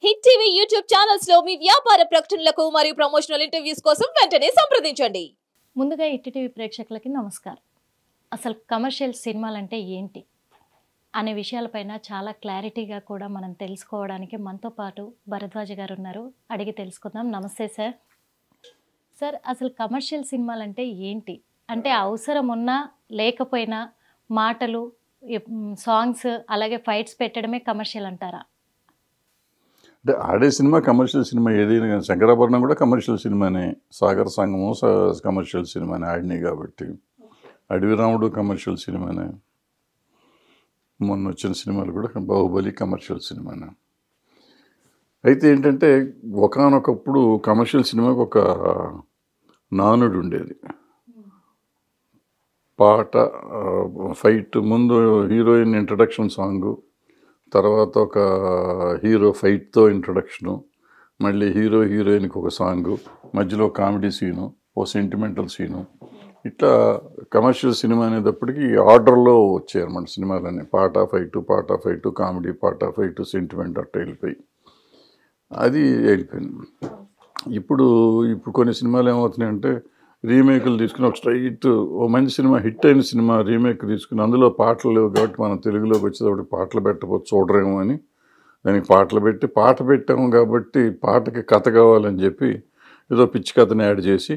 Hit TV YouTube channels లో మీ వ్యాపార ప్రకటనలకు మరియు ప్రమోషనల్ ఇంటర్వ్యూస్ కోసం వెంటనే సంప్రదించండి. ముందుగా హిట్ టీవీ ప్రేక్షకులకి నమస్కారం. అసలు కమర్షియల్ సినిమాలు అంటే ఏంటి అనే విషయాలపైన చాలా క్లారిటీగా కూడా మనం తెలుసుకోవడానికి మనతో పాటు భరద్వాజ గారు ఉన్నారు. అడిగి తెలుసుకుందాం. నమస్తే సార్. సార్, అసలు కమర్షియల్ సినిమాలు అంటే ఏంటి? అంటే అవసరం ఉన్నా లేకపోయినా మాటలు, సాంగ్స్, అలాగే ఫైట్స్ పెట్టడమే కమర్షియల్ అంటారా? అంటే ఆడే సినిమా కమర్షియల్ సినిమా ఏదైనా కానీ శంకరాభరణం కూడా కమర్షియల్ సినిమానే, సాగర సంగము కమర్షియల్ సినిమానే ఆడినాయి కాబట్టి. అడవి రాముడు కమర్షియల్ సినిమానే, మొన్న వచ్చిన సినిమాలు కూడా బాహుబలి కమర్షియల్ సినిమానే. అయితే ఏంటంటే ఒకానొకప్పుడు కమర్షియల్ సినిమాకి ఒక నానుడు ఉండేది. పాట, ఫైట్, ముందు హీరోయిన్ ఇంట్రడక్షన్ సాంగు, తర్వాత ఒక హీరో ఫైట్తో ఇంట్రడక్షను, మళ్ళీ హీరోయిన్కి ఒక సాంగు, మధ్యలో కామెడీ సీను, ఓ సెంటిమెంటల్ సీను. ఇట్లా కమర్షియల్ సినిమా అనేటప్పటికి ఆర్డర్లో వచ్చాయి అన్నమాట సినిమాలన్నీ. పాట ఫైటు, కామెడీ, పాట ఫైటు, సెంటిమెంట్ అట్లా వెళ్ళిపోయి అది వెళ్ళిపోయింది. ఇప్పుడు కొన్ని సినిమాలు ఏమవుతున్నాయంటే రీమేకులు తీసుకుని ఒక స్ట్రైట్ ఓ మంచి సినిమా, హిట్ అయిన సినిమా రీమేక్ తీసుకుని అందులో పాటలు లేవు కాబట్టి మనం తెలుగులోకి వచ్చేటప్పుడు పాటలు పెట్టకపోతే చూడరేమో అని దానికి పాటలు పెట్టి, పాట పెట్టాము కాబట్టి పాటకి కథ కావాలని చెప్పి ఏదో పిచ్చి కథని యాడ్ చేసి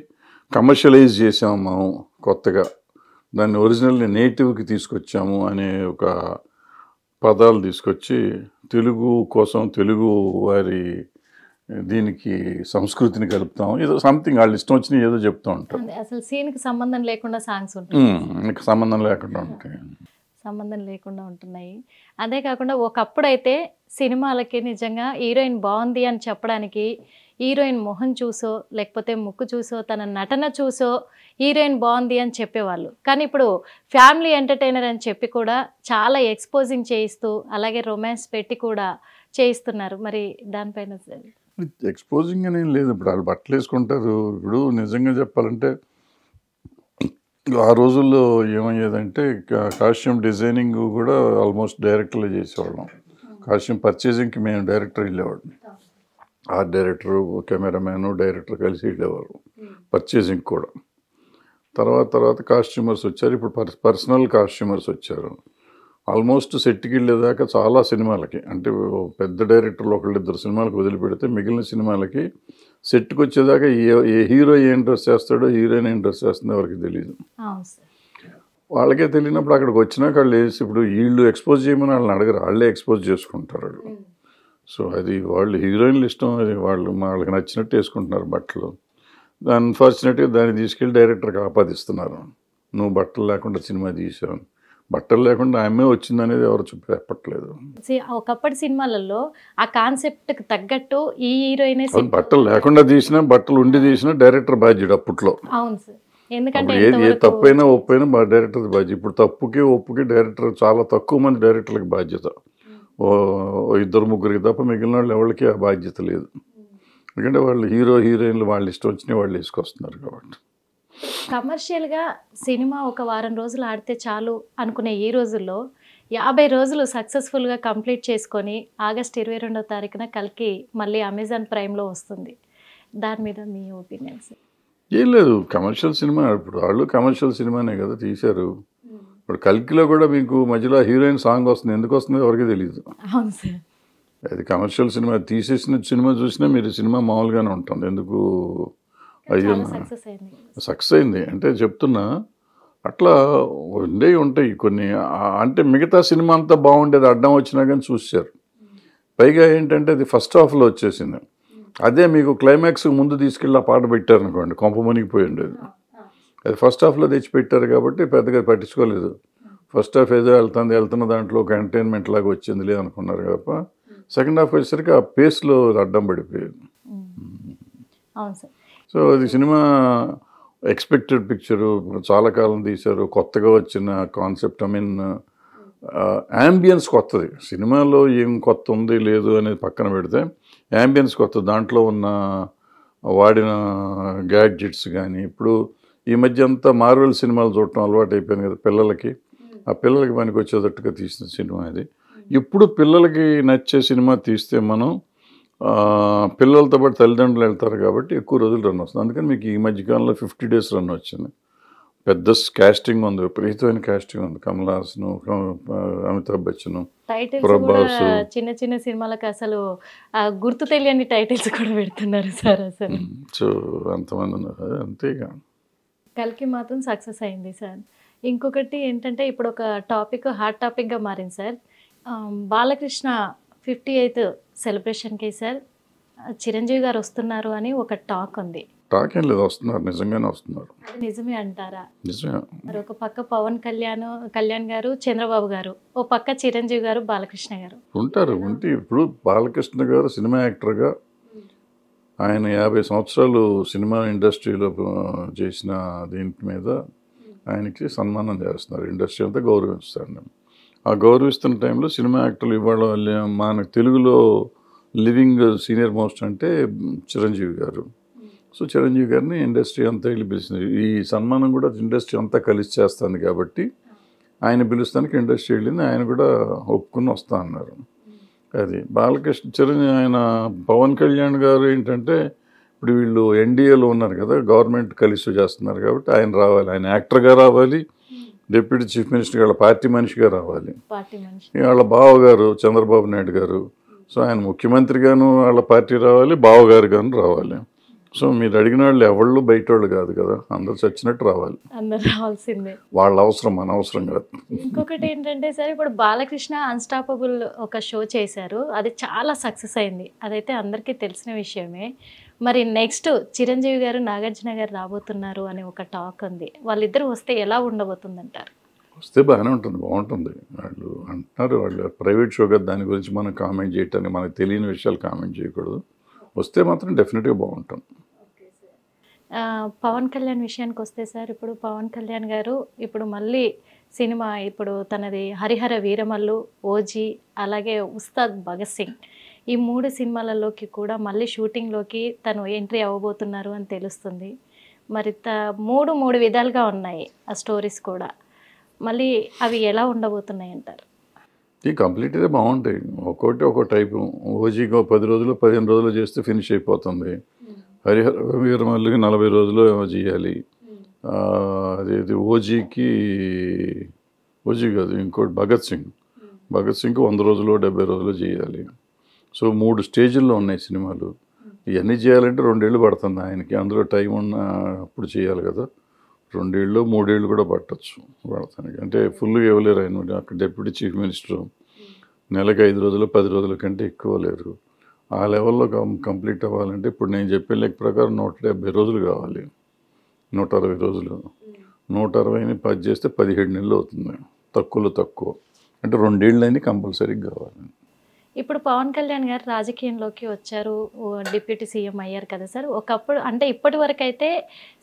కమర్షియలైజ్ చేసాము మనం కొత్తగా. దాన్ని ఒరిజినల్ని నేటివ్కి తీసుకొచ్చాము అనే ఒక పదాలు తీసుకొచ్చి తెలుగు కోసం, తెలుగు వారి దీనికి సంస్కృతిని కలుపుతాం, ఏదో సంథింగ్ వాళ్ళు ఇష్టం వచ్చిన ఏదో చెప్తూ ఉంటాం. అసలు సీన్కి సంబంధం లేకుండా సాంగ్స్ ఉంటాయి, ఇంకా సంబంధం లేకుండా ఉంటాయి, సంబంధం లేకుండా ఉంటున్నాయి. అదే కాకుండా ఒకప్పుడు అయితే సినిమాలకి నిజంగా హీరోయిన్ బాగుంది అని చెప్పడానికి హీరోయిన్ మొహం చూసో లేకపోతే ముక్కు చూసో తన నటన చూసో హీరోయిన్ బాగుంది అని చెప్పేవాళ్ళు. కానీ ఇప్పుడు ఫ్యామిలీ ఎంటర్టైనర్ అని చెప్పి కూడా చాలా ఎక్స్పోజింగ్ చేయిస్తూ అలాగే రొమాన్స్ పెట్టి కూడా చేయిస్తున్నారు. మరి దానిపైన ఎక్స్పోజింగ్ అనేం లేదు. ఇప్పుడు వాళ్ళు బట్టలు వేసుకుంటారు. ఇప్పుడు నిజంగా చెప్పాలంటే ఆ రోజుల్లో ఏమయ్యేదంటే కాస్ట్యూమ్ డిజైనింగ్ కూడా ఆల్మోస్ట్ డైరెక్టర్లే చేసేవాళ్ళం. కాస్ట్యూమ్ పర్చేజింగ్కి మేము డైరెక్టర్ వెళ్ళేవాళ్ళం. ఆర్ట్ డైరెక్టరు, కెమెరామ్యాను, డైరెక్టర్ కలిసి వెళ్ళేవారు పర్చేజింగ్ కూడా. తర్వాత కాస్ట్యూమర్స్ వచ్చారు. ఇప్పుడు పర్సనల్ కాస్ట్యూమర్స్ వచ్చారు. ఆల్మోస్ట్ సెట్కి వెళ్ళేదాకా చాలా సినిమాలకి, అంటే పెద్ద డైరెక్టర్లు ఒకళ్ళిద్దరు సినిమాలకు వదిలిపెడితే మిగిలిన సినిమాలకి సెట్కి వచ్చేదాకా ఏ హీరో ఏం డ్రెస్ చేస్తాడో, హీరోయిన్ ఏం డ్రెస్ చేస్తుందో ఎవరికి తెలియదు. వాళ్ళకే తెలియనప్పుడు అక్కడికి వచ్చినాక వాళ్ళు వేసి ఇప్పుడు వీళ్ళు ఎక్స్పోజ్ చేయమని వాళ్ళని అడగరు, వాళ్ళే ఎక్స్పోజ్ చేసుకుంటారు వాళ్ళు. సో అది వాళ్ళు హీరోయిన్లు ఇష్టం, అది వాళ్ళకి నచ్చినట్టు వేసుకుంటున్నారు బట్టలు. అన్ఫార్చునేట్గా దాన్ని తీసుకెళ్ళి డైరెక్టర్కి ఆపాదిస్తున్నారు. నువ్వు బట్టలు లేకుండా సినిమా తీసావు, బట్టలు లేకుండా ఆమె వచ్చిందనేది ఎవరు చెప్పట్లేదు. ఒకప్పటి సినిమాలలో ఆ కాన్సెప్ట్కి తగ్గట్టు ఈ హీరోయిన్ బట్టలు లేకుండా తీసినా, బట్టలు ఉండి తీసినా డైరెక్టర్ బాధ్యుడు అప్పట్లో. అవును సార్, ఎందుకంటే ఏ తప్పైనా ఒప్పైనా డైరెక్టర్ బాధ్యత. ఇప్పుడు తప్పుకి ఒప్పుకి డైరెక్టర్, చాలా తక్కువ మంది డైరెక్టర్లకు బాధ్యత. ఓ 2-3 తప్ప మిగిలిన వాళ్ళు ఎవరికి ఆ బాధ్యత లేదు. ఎందుకంటే వాళ్ళు హీరోయిన్లు వాళ్ళు ఇష్టం వచ్చినా వాళ్ళు వేసుకొస్తున్నారు కాబట్టి. కమర్షియల్గా సినిమా ఒక వారం రోజులు ఆడితే చాలు అనుకునే ఈ రోజుల్లో 50 రోజులు సక్సెస్ఫుల్గా కంప్లీట్ చేసుకొని ఆగస్ట్ 22వ తారీఖున కల్కి మళ్ళీ అమెజాన్ ప్రైమ్లో వస్తుంది. దాని మీద మీ ఒపీనియన్స్? ఏం లేదు, కమర్షియల్ సినిమా. ఇప్పుడు వాళ్ళు కమర్షియల్ సినిమానే కదా తీశారు. ఇప్పుడు కల్కిలో కూడా మీకు మధ్యలో హీరోయిన్ సాంగ్ వస్తుంది, ఎందుకు వస్తుందో ఎవరికి తెలియదు. అవును సార్, అది కమర్షియల్ సినిమా. తీసేసిన సినిమా చూసినా మీరు సినిమా మామూలుగానే ఉంటుంది, ఎందుకు అయ్యో సక్సెస్ అయింది అంటే చెప్తున్నా. అట్లా ఉంటాయి కొన్ని. అంటే మిగతా సినిమా అంతా బాగుండేది, అడ్డం వచ్చినా కానీ చూసారు. పైగా ఏంటంటే అది ఫస్ట్ హాఫ్లో వచ్చేసింది. అదే మీకు క్లైమాక్స్ ముందు తీసుకెళ్ళి ఆ పాట పెట్టారనుకోండి, కొంప మునిగిపోయి ఉండేది. అది ఫస్ట్ హాఫ్లో తెచ్చిపెట్టారు కాబట్టి పెద్దగా పట్టించుకోలేదు. ఫస్ట్ హాఫ్ ఏదో వెళ్తున్న దాంట్లో ఒక ఎంటర్టైన్మెంట్ లాగా వచ్చింది లేదనుకున్నారు కాబట్టి సెకండ్ హాఫ్ వచ్చేసరికి ఆ పేస్లో అడ్డం పడిపోయేది. అవును సార్. సో అది సినిమా ఎక్స్పెక్టెడ్ పిక్చరు, చాలా కాలం తీశారు, కొత్తగా వచ్చిన కాన్సెప్ట్. ఐ మీన్ యాంబియన్స్ కొత్తది. సినిమాలో ఏం కొత్త ఉంది లేదు అనేది పక్కన పెడితే యాంబియన్స్ కొత్త. దాంట్లో ఉన్న వాడిన గ్యాడ్జెట్స్ కానీ, ఇప్పుడు ఈ మధ్య అంతా మార్వెల్ సినిమాలు చూడటం అలవాటు అయిపోయింది కదా పిల్లలకి. ఆ పిల్లలకి పనికి వచ్చేటట్టుగా తీసిన సినిమా ఇది. ఇప్పుడు పిల్లలకి నచ్చే సినిమా తీస్తే మనం పిల్లలతో పాటు తల్లిదండ్రులు వెళ్తారు కాబట్టి ఎక్కువ రోజులు రన్ వస్తుంది. అందుకని మీకు ఈ మధ్యకాలంలో 50 days రన్ వచ్చింది. పెద్ద క్యాస్టింగ్ ఉంది, విపరీతమైన క్యాస్టింగ్ ఉంది. కమల్ హాసన్, అమితాబ్ బచ్చన్, టైటిల్స్ కూడా ప్రభాస్. చిన్న చిన్న సినిమాలకు అసలు గుర్తు తెలియని టైటిల్స్ కూడా పెడుతున్నారు సార్. అసలు సో అంతమంది ఉన్నారు, అంతేగా. కల్కి మాత్రం సక్సెస్ అయింది సార్. ఇంకొకటి ఏంటంటే ఇప్పుడు ఒక టాపిక్ హాట్ టాపిక్గా మారింది సార్. బాలకృష్ణ 58th సెలబ్రేషన్కి సార్ చిరంజీవి గారు వస్తున్నారు అని ఒక టాక్ ఉంది. టాక్ ఏం లేదు, వస్తున్నారు, నిజంగానే వస్తున్నారు. అది నిజమే అంటారా? నిజమే. మరి ఒక పక్క పవన్ కళ్యాణ్ గారు, చంద్రబాబు గారు, ఓ పక్క చిరంజీవి గారు, బాలకృష్ణ గారు ఉంటారు. ఉంటే ఇప్పుడు బాలకృష్ణ గారు సినిమా యాక్టర్గా ఆయన 50 సంవత్సరాలు సినిమా ఇండస్ట్రీలో చేసిన దీని మీద ఆయనకి సన్మానం చేస్తున్నారు. ఇండస్ట్రీ అంతా గౌరవిస్తారు. ఆ గౌరవిస్తున్న టైంలో సినిమా యాక్టర్లు ఇవాళ మన తెలుగులో లివింగ్ సీనియర్ మోస్ట్ అంటే చిరంజీవి గారు. సో చిరంజీవి గారిని ఇండస్ట్రీ అంతా వెళ్ళి పిలిచింది. ఈ సన్మానం కూడా ఇండస్ట్రీ అంతా కలిసి చేస్తుంది కాబట్టి ఆయన పిలుస్తానికి ఇండస్ట్రీ వెళ్ళింది. ఆయన కూడా ఒప్పుకుని వస్తా అన్నారు. అది బాలకృష్ణ చిరంజీవి. ఆయన పవన్ కళ్యాణ్ గారు ఏంటంటే ఇప్పుడు వీళ్ళు ఎన్డీఏలో ఉన్నారు కదా, గవర్నమెంట్ కలిసి చేస్తున్నారు కాబట్టి ఆయన రావాలి. ఆయన యాక్టర్గా రావాలి, డిప్యూటీ చీఫ్ మినిస్టర్ వాళ్ళ పార్టీ మనిషిగా రావాలి. వాళ్ళ బావగారు చంద్రబాబు నాయుడు గారు, సో ఆయన ముఖ్యమంత్రిగాను వాళ్ళ పార్టీ రావాలి, బావగారు గాను రావాలి. సో మీరు అడిగిన వాళ్ళు ఎవళ్ళు బయట వాళ్ళు కాదు కదా, అందరు చచ్చినట్టు రావాలి. అందరు రావాల్సిందే. వాళ్ళ అవసరం, మన అవసరం కాదు. ఇంకొకటి ఏంటంటే సార్, ఇప్పుడు బాలకృష్ణ అన్స్టాపబుల్ ఒక షో చేశారు, అది చాలా సక్సెస్ అయింది, అదైతే అందరికీ తెలిసిన విషయమే. మరి నెక్స్ట్ చిరంజీవి గారు, నాగార్జున గారు రాబోతున్నారు అని ఒక టాక్ ఉంది. వాళ్ళిద్దరు వస్తే ఎలా ఉండబోతుంది అంటారు? వస్తే బాగానే ఉంటుంది, బాగుంటుంది. వాళ్ళు అంటున్నారు, వాళ్ళు ప్రైవేట్ షో కదా, దాని గురించి మనం కామెంట్ చేయటానికి, మనకు తెలియని విషయాలు కామెంట్ చేయకూడదు. వస్తే మాత్రం డెఫినెట్గా బాగుంటుంది. పవన్ కళ్యాణ్ విషయానికి వస్తే సార్, ఇప్పుడు పవన్ కళ్యాణ్ గారు ఇప్పుడు మళ్ళీ సినిమా, ఇప్పుడు తనది హరిహర వీరమల్లు, ఓజీ, అలాగే ఉస్తాద్ భగత్ సింగ్, ఈ 3 సినిమాలలోకి కూడా మళ్ళీ షూటింగ్లోకి తను ఎంట్రీ అవ్వబోతున్నారు అని తెలుస్తుంది. మరి 3 విధాలుగా ఉన్నాయి ఆ స్టోరీస్ కూడా. మళ్ళీ అవి ఎలా ఉండబోతున్నాయి అంటారు? ఈ కంప్లీట్గా బాగుంటాయి. ఒక్కొక్కటి ఒక్కో టైపు. ఓజీకి 10 రోజులు 15 రోజులు చేస్తే ఫినిష్ అయిపోతుంది. హరిహర వీరమల్లికి 40 రోజులు ఏమో చేయాలి. అదేది ఓజీ కాదు, ఇంకోటి భగత్ సింగ్కి 100 రోజులు 70 రోజులు చేయాలి. సో 3 స్టేజ్ల్లో ఉన్నాయి సినిమాలు. ఇవన్నీ చేయాలంటే 2 ఏళ్ళు పడుతుంది ఆయనకి. అందులో టైం ఉన్నప్పుడు చేయాలి కదా, 2 ఏళ్ళు 3 ఏళ్ళు కూడా పట్టచ్చు పడతానికి. అంటే ఫుల్గా ఇవ్వలేరు ఆయన. అక్కడ డిప్యూటీ చీఫ్ మినిస్టర్ నెలకు 5 రోజులు 10 రోజుల కంటే ఎక్కువ లేరు. ఆ లెవెల్లో కంప్లీట్ అవ్వాలంటే ఇప్పుడు నేను చెప్పే లెక్క ప్రకారం 170 రోజులు కావాలి, 160 రోజులు. 160ని 10 చేస్తే 17 నెలలు అవుతుంది, తక్కువ. అంటే 2 ఏళ్ళు అయినా కంపల్సరీగా కావాలి. ఇప్పుడు పవన్ కళ్యాణ్ గారు రాజకీయంలోకి వచ్చారు, డిప్యూటీ సీఎం అయ్యారు కదా సార్. ఒకప్పుడు అంటే ఇప్పటి వరకు అయితే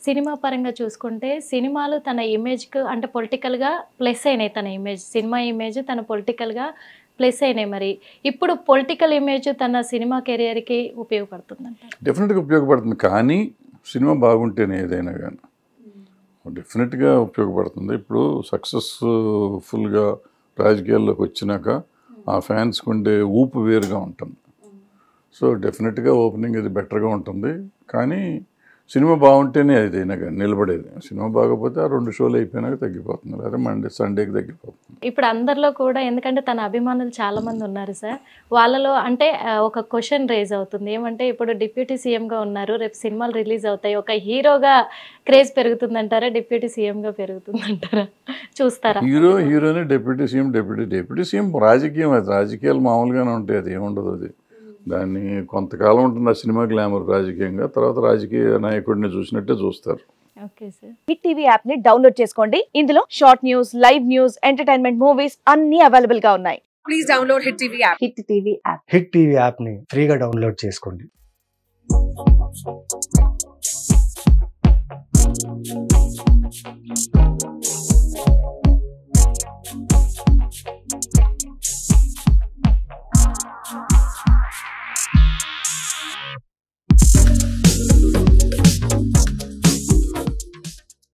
సినిమా పరంగా చూసుకుంటే సినిమాలు తన ఇమేజ్కి అంటే పొలిటికల్గా ప్లస్ అయినాయి. తన ఇమేజ్, సినిమా ఇమేజ్ తన పొలిటికల్గా ప్లస్ అయినాయి. మరి ఇప్పుడు పొలిటికల్ ఇమేజ్ తన సినిమా కెరియర్కి ఉపయోగపడుతుందంట? డెఫినెట్గా ఉపయోగపడుతుంది, కానీ సినిమా బాగుంటేనే ఏదైనా కానీ డెఫినెట్గా ఉపయోగపడుతుంది. ఇప్పుడు సక్సెస్ఫుల్గా రాజకీయాల్లోకి వచ్చినాక ఆ ఫ్యాన్స్కి ఉండే ఊపు వేరుగా ఉంటుంది. సో డెఫినెట్గా ఓపెనింగ్ ఇది బెటర్గా ఉంటుంది, కానీ సినిమా బాగుంటేనే ఏదైనా కానీ నిలబడేది. సినిమా బాగపోతే ఆ 2 షోలు అయిపోయినాక తగ్గిపోతుంది, లేదా మండే సండేకి తగ్గిపోతుంది. ఇప్పుడు అందరిలో కూడా, ఎందుకంటే తన అభిమానులు చాలామంది ఉన్నారు సార్, వాళ్ళలో అంటే ఒక క్వశ్చన్ రేజ్ అవుతుంది. ఏమంటే ఇప్పుడు డిప్యూటీ సీఎంగా ఉన్నారు, రేపు సినిమాలు రిలీజ్ అవుతాయి, ఒక హీరోగా క్రేజ్ పెరుగుతుందంటారా, డిప్యూటీ సీఎంగా పెరుగుతుందంటారా? చూస్తారా? హీరోనే డిప్యూటీ సీఎం రాజకీయం. అది రాజకీయాలు మామూలుగానే ఉంటాయి, అది ఏముండదు. అది దాన్ని కొంతకాలం ఉంటుంది ఆ సినిమా గ్లామర్ రాజకీయంగా, తర్వాత రాజకీయ నాయకుడిని చూసినట్టే చూస్తారు. Okay sir. Hit TV app ని డౌన్లోడ్ చేసుకోండి. ఇందులో short news, live news, entertainment movies అన్ని అవైలబుల్ గా ఉన్నాయి. Please download hit TV app. Hit TV app ని ఫ్రీగా డౌన్లోడ్ చేసుకోండి.